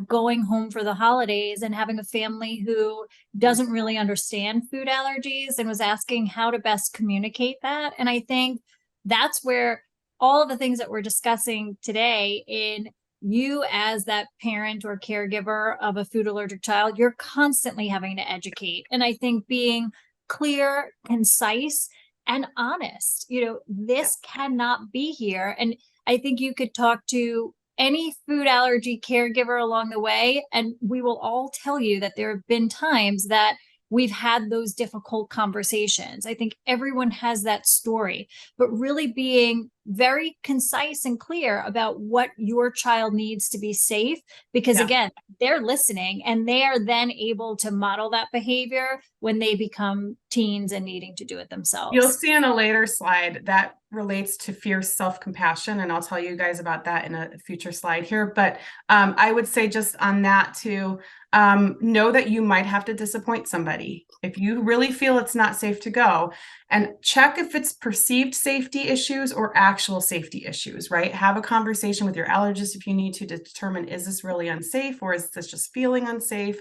going home for the holidays and having a family who doesn't really understand food allergies, and was asking how to best communicate that. And I think that's where all of the things that we're discussing today, in you as that parent or caregiver of a food allergic child, you're constantly having to educate. And I think being clear, concise, and honest, this cannot be here. And I think you could talk to any food allergy caregiver along the way, and we will all tell you that there have been times that we've had those difficult conversations. I think everyone has that story, but really being very concise and clear about what your child needs to be safe, because again, they're listening, and they are then able to model that behavior when they become teens and needing to do it themselves. You'll see in a later slide that relates to fierce self-compassion, and I'll tell you guys about that in a future slide here. But I would say just on that too, know that you might have to disappoint somebody. If you really feel it's not safe to go, and check if it's perceived safety issues or actual safety issues, right? Have a conversation with your allergist if you need to determine, is this really unsafe, or is this just feeling unsafe?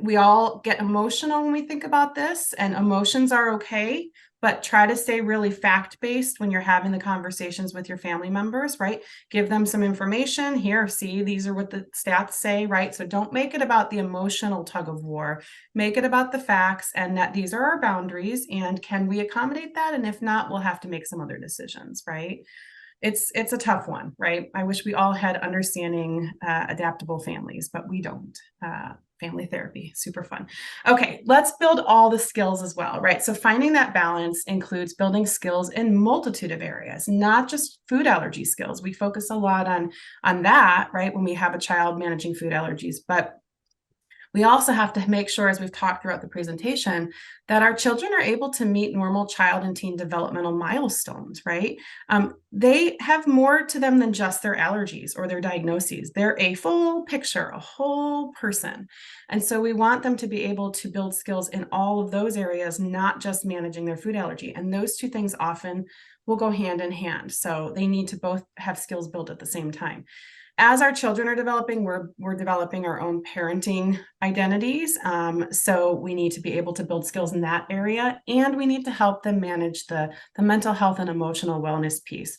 We all get emotional when we think about this, and emotions are okay, but try to stay really fact-based when you're having the conversations with your family members, right? Give them some information. Here, see, these are what the stats say, right? So don't make it about the emotional tug of war. Make it about the facts, and that these are our boundaries, and can we accommodate that? And if not, we'll have to make some other decisions, right? It's a tough one, right? I wish we all had understanding, adaptable families, but we don't. Family therapy, super fun. Okay, let's build all the skills as well, right? So finding that balance includes building skills in multitude of areas, not just food allergy skills. We focus a lot on that, right, when we have a child managing food allergies, but we also have to make sure, as we've talked throughout the presentation, that our children are able to meet normal child and teen developmental milestones, right? They have more to them than just their allergies or their diagnoses. They're a full picture, a whole person. And so we want them to be able to build skills in all of those areas, not just managing their food allergy. And those two things often will go hand in hand. So they need to both have skills built at the same time. As our children are developing, we're developing our own parenting identities. So we need to be able to build skills in that area, and we need to help them manage the mental health and emotional wellness piece.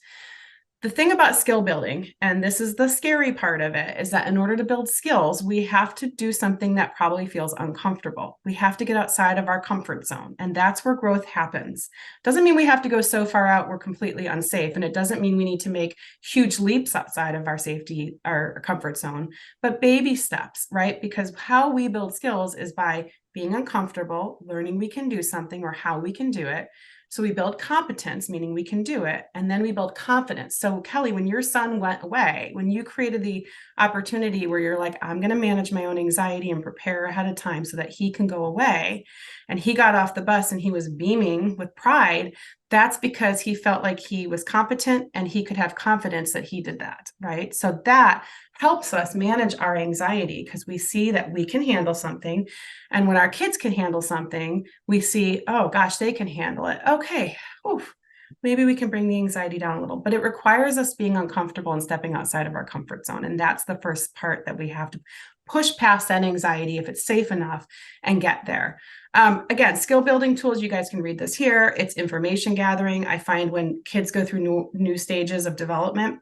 The thing about skill building, and this is the scary part of it, is that in order to build skills, we have to do something that probably feels uncomfortable. We have to get outside of our comfort zone, and that's where growth happens. Doesn't mean we have to go so far out we're completely unsafe, and it doesn't mean we need to make huge leaps outside of our safety, our comfort zone, but baby steps, right? Because how we build skills is by being uncomfortable, learning we can do something or how we can do it. So we build competence, meaning we can do it, and then we build confidence. So Kelly, when your son went away, when you created the opportunity where you're like, I'm going to manage my own anxiety and prepare ahead of time so that he can go away, and he got off the bus and he was beaming with pride, that's because he felt like he was competent and he could have confidence that he did that, right? So that helps us manage our anxiety, because we see that we can handle something. And when our kids can handle something, we see, oh gosh, they can handle it. Okay, oof, maybe we can bring the anxiety down a little, but it requires us being uncomfortable and stepping outside of our comfort zone. And that's the first part that we have to push past that anxiety if it's safe enough and get there. Again, skill building tools, you guys can read this here. It's information gathering. I find when kids go through new stages of development,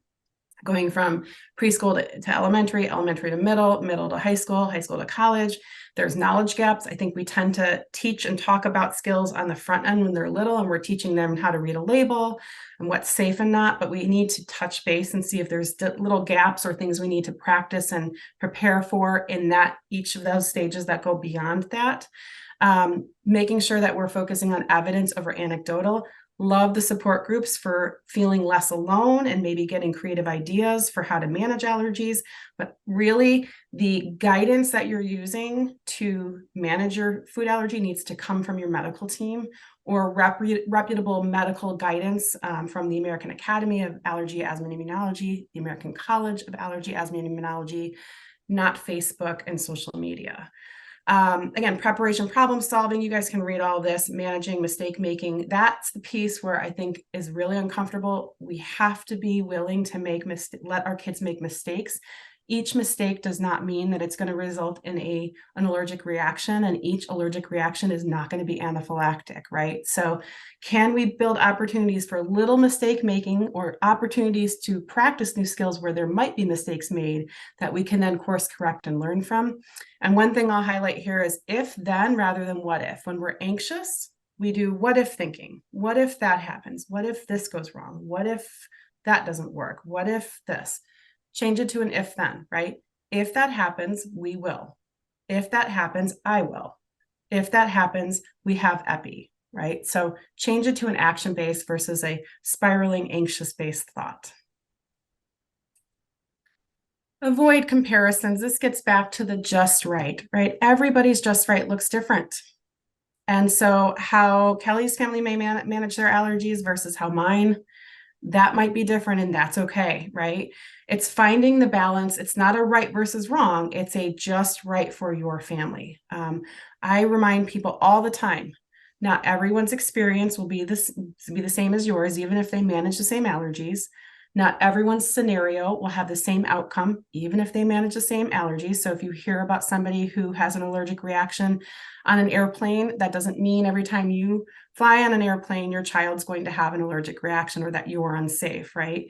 going from preschool to elementary, elementary to middle, middle to high school to college. There's knowledge gaps. I think we tend to teach and talk about skills on the front end when they're little, and we're teaching them how to read a label and what's safe and not, but we need to touch base and see if there's little gaps or things we need to practice and prepare for in that each of those stages that go beyond that. Making sure that we're focusing on evidence over anecdotal. Love the support groups for feeling less alone and maybe getting creative ideas for how to manage allergies. But really, the guidance that you're using to manage your food allergy needs to come from your medical team or reputable medical guidance from the American Academy of Allergy, Asthma, and Immunology, the American College of Allergy, Asthma, and Immunology, not Facebook and social media. Again, preparation, problem solving, you guys can read all this, managing, mistake making. That's the piece where I think is really uncomfortable. We have to be willing to let our kids make mistakes. Each mistake does not mean that it's going to result in an allergic reaction, and each allergic reaction is not going to be anaphylactic, right? So can we build opportunities for little mistake making or opportunities to practice new skills where there might be mistakes made that we can then course correct and learn from? And one thing I'll highlight here is if then rather than what if. When we're anxious, we do what if thinking. What if that happens? What if this goes wrong? What if that doesn't work? What if this? Change it to an if then, right? If that happens, we will. If that happens, I will. If that happens, we have epi, right? So change it to an action-based versus a spiraling anxious-based thought. Avoid comparisons. This gets back to the just right? Everybody's just right looks different. And so how Kelly's family may manage their allergies versus how mine, that might be different, and that's okay, right? It's finding the balance. It's not a right versus wrong. It's a just right for your family. I remind people all the time, not everyone's experience will be the same as yours, even if they manage the same allergies. Not everyone's scenario will have the same outcome, even if they manage the same allergies. So if you hear about somebody who has an allergic reaction on an airplane, that doesn't mean every time you fly on an airplane, your child's going to have an allergic reaction or that you're unsafe, right?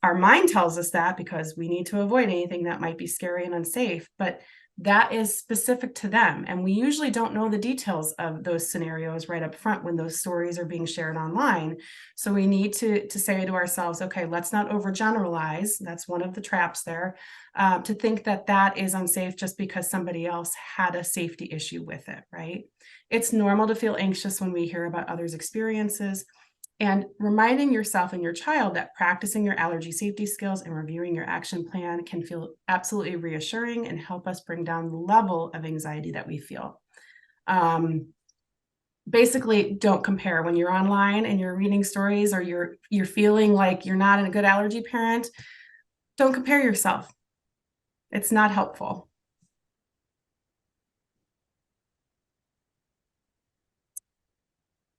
Our mind tells us that because we need to avoid anything that might be scary and unsafe, but that is specific to them. And we usually don't know the details of those scenarios right up front when those stories are being shared online. So we need to say to ourselves, okay, let's not overgeneralize. That's one of the traps there, to think that that is unsafe just because somebody else had a safety issue with it, right? It's normal to feel anxious when we hear about others' experiences. And reminding yourself and your child that practicing your allergy safety skills and reviewing your action plan can feel absolutely reassuring and help us bring down the level of anxiety that we feel. Basically, don't compare. When you're online and you're reading stories or you're feeling like you're not a good allergy parent, don't compare yourself. It's not helpful.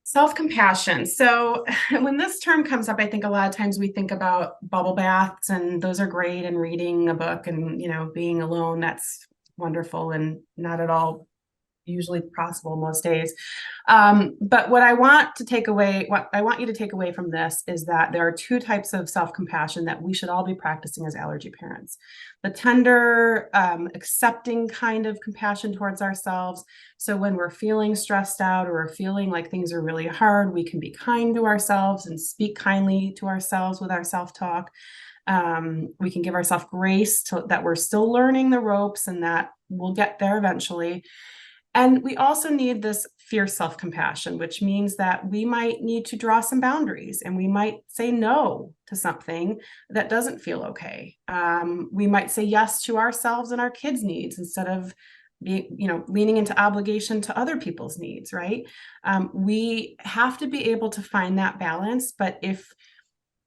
Self-compassion. So when this term comes up, I think a lot of times we think about bubble baths, and those are great, and reading a book and, being alone, that's wonderful and not at all usually possible most days. But what I want you to take away from this is that there are two types of self-compassion that we should all be practicing as allergy parents. The tender, accepting kind of compassion towards ourselves. So when we're feeling stressed out or we're feeling like things are really hard, we can be kind to ourselves and speak kindly to ourselves with our self-talk. We can give ourselves grace that we're still learning the ropes and that we'll get there eventually. And we also need this fierce self-compassion, which means that we might need to draw some boundaries and we might say no to something that doesn't feel okay. We might say yes to ourselves and our kids' needs instead of leaning into obligation to other people's needs, right? We have to be able to find that balance. But if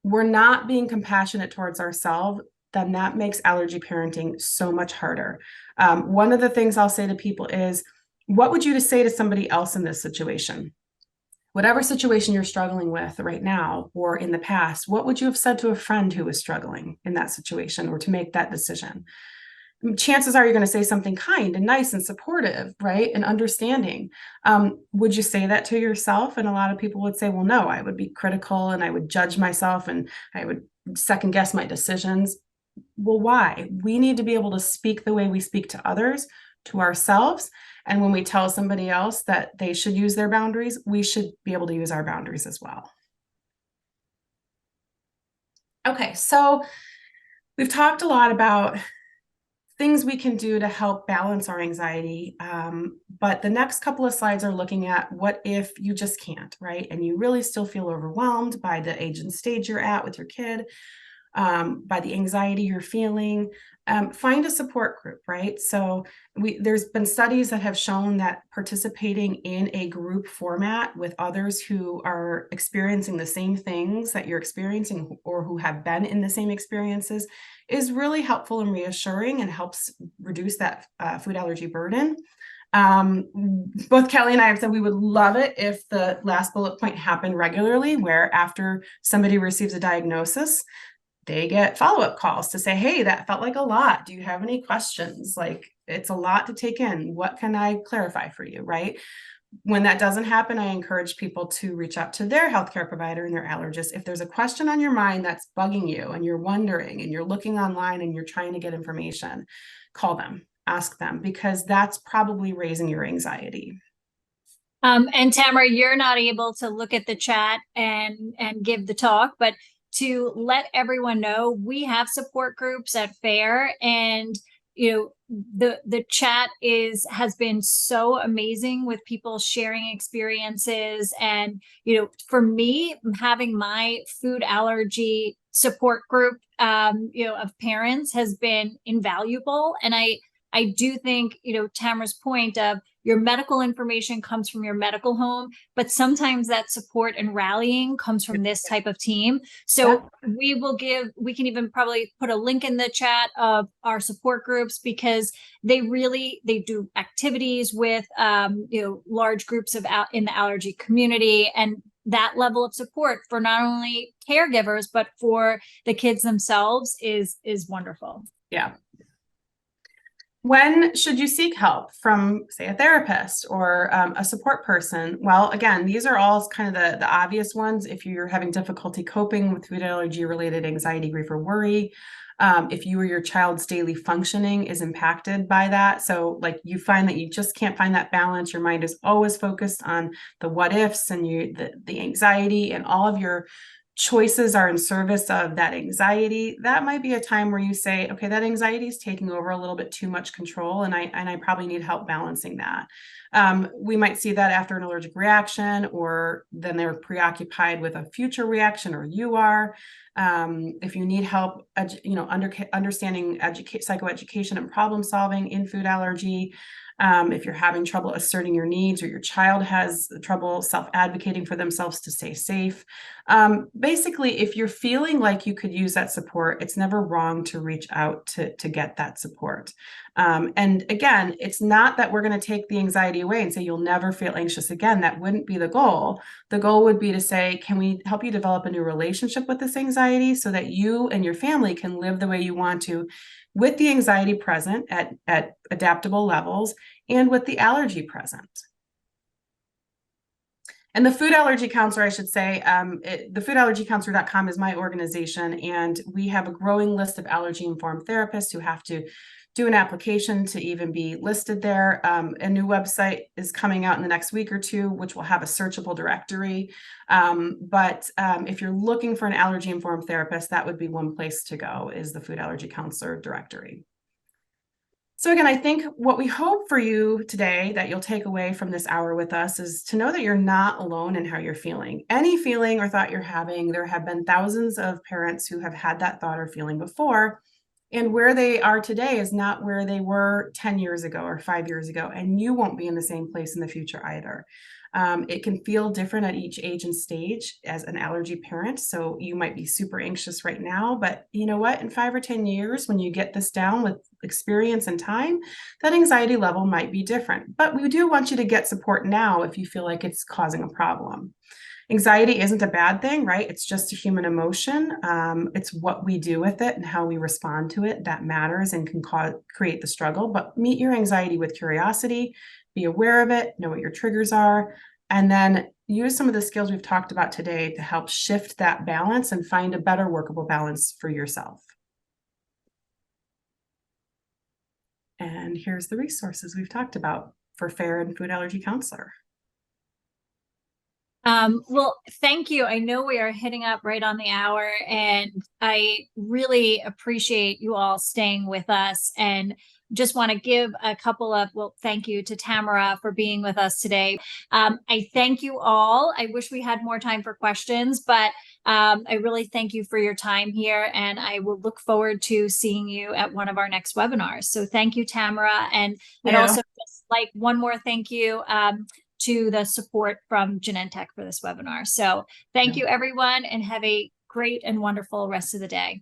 we're not being compassionate towards ourselves, then that makes allergy parenting so much harder. One of the things I'll say to people is, what would you say to somebody else in this situation? Whatever situation you're struggling with right now or in the past, what would you have said to a friend who was struggling in that situation or to make that decision? Chances are you're going to say something kind and nice and supportive, right? And understanding. Would you say that to yourself? And a lot of people would say, well, no, I would be critical and I would judge myself and I would second guess my decisions. Well, why? We need to be able to speak the way we speak to others, to ourselves. And when we tell somebody else that they should use their boundaries, we should be able to use our boundaries as well. Okay, so we've talked a lot about things we can do to help balance our anxiety. But the next couple of slides are looking at what if you just can't, right? And you really still feel overwhelmed by the age and stage you're at with your kid, by the anxiety you're feeling. Find a support group, right? So there's been studies that have shown that participating in a group format with others who are experiencing the same things that you're experiencing or who have been in the same experiences is really helpful and reassuring and helps reduce that food allergy burden. Both Kelly and I have said we would love it if the last bullet point happened regularly, where after somebody receives a diagnosis, they get follow-up calls to say, hey, that felt like a lot. Do you have any questions? Like, it's a lot to take in. What can I clarify for you, right? When that doesn't happen, I encourage people to reach out to their healthcare provider and their allergist. If there's a question on your mind that's bugging you and you're wondering and you're looking online and you're trying to get information, call them, ask them, because that's probably raising your anxiety. And Tamara, you're not able to look at the chat and give the talk, but to let everyone know, we have support groups at FAIR, and the chat has been so amazing with people sharing experiences. And for me, having my food allergy support group of parents has been invaluable. And I do think Tamara's point of your medical information comes from your medical home, but sometimes that support and rallying comes from this type of team. So we can even probably put a link in the chat of our support groups, because they do activities with large groups in the allergy community, and that level of support for not only caregivers but for the kids themselves is wonderful. Yeah. When should you seek help from, say, a therapist or a support person? Well, again, these are all kind of the obvious ones. If you're having difficulty coping with food allergy-related anxiety, grief, or worry, if you or your child's daily functioning is impacted by that, so like you find that you just can't find that balance, your mind is always focused on the what ifs and the anxiety, and all of your choices are in service of that anxiety, that might be a time where you say, okay, that anxiety is taking over a little bit too much control, and I probably need help balancing that. We might see that after an allergic reaction, or then they're preoccupied with a future reaction, or you are. If you need help, understanding psychoeducation and problem solving in food allergy, if you're having trouble asserting your needs, or your child has trouble self-advocating for themselves to stay safe. Basically, if you're feeling like you could use that support, it's never wrong to reach out to get that support. And again, it's not that we're going to take the anxiety away and say you'll never feel anxious again. That wouldn't be the goal. The goal would be to say, can we help you develop a new relationship with this anxiety so that you and your family can live the way you want to, with the anxiety present at adaptable levels and with the allergy present. And the food allergy counselor, I should say, the foodallergycounselor.com is my organization, and we have a growing list of allergy-informed therapists who have to do an application to even be listed there. A new website is coming out in the next week or two, which will have a searchable directory. But if you're looking for an allergy-informed therapist, that would be one place to go, is the Food Allergy Counselor directory. So again, I think what we hope for you today that you'll take away from this hour with us is to know that you're not alone in how you're feeling. Any feeling or thought you're having, there have been thousands of parents who have had that thought or feeling before. And where they are today is not where they were 10 years ago or 5 years ago. And you won't be in the same place in the future either. It can feel different at each age and stage as an allergy parent. So you might be super anxious right now, but you know what? In 5 or 10 years, when you get this down with experience and time, that anxiety level might be different. But we do want you to get support now if you feel like it's causing a problem. Anxiety isn't a bad thing, right? It's just a human emotion. It's what we do with it and how we respond to it that matters and can create the struggle. But meet your anxiety with curiosity, be aware of it, know what your triggers are, and then use some of the skills we've talked about today to help shift that balance and find a better workable balance for yourself. And here's the resources we've talked about for FAAR and food allergy counselor. Well, thank you. I know we are hitting up right on the hour, and I really appreciate you all staying with us, and just want to give a couple of, well, thank you to Tamara for being with us today. I thank you all. I wish we had more time for questions, but I really thank you for your time here, and I will look forward to seeing you at one of our next webinars. So thank you, Tamara. And I'd also just like one more thank you to the support from Genentech for this webinar. So thank you, everyone, and have a great and wonderful rest of the day.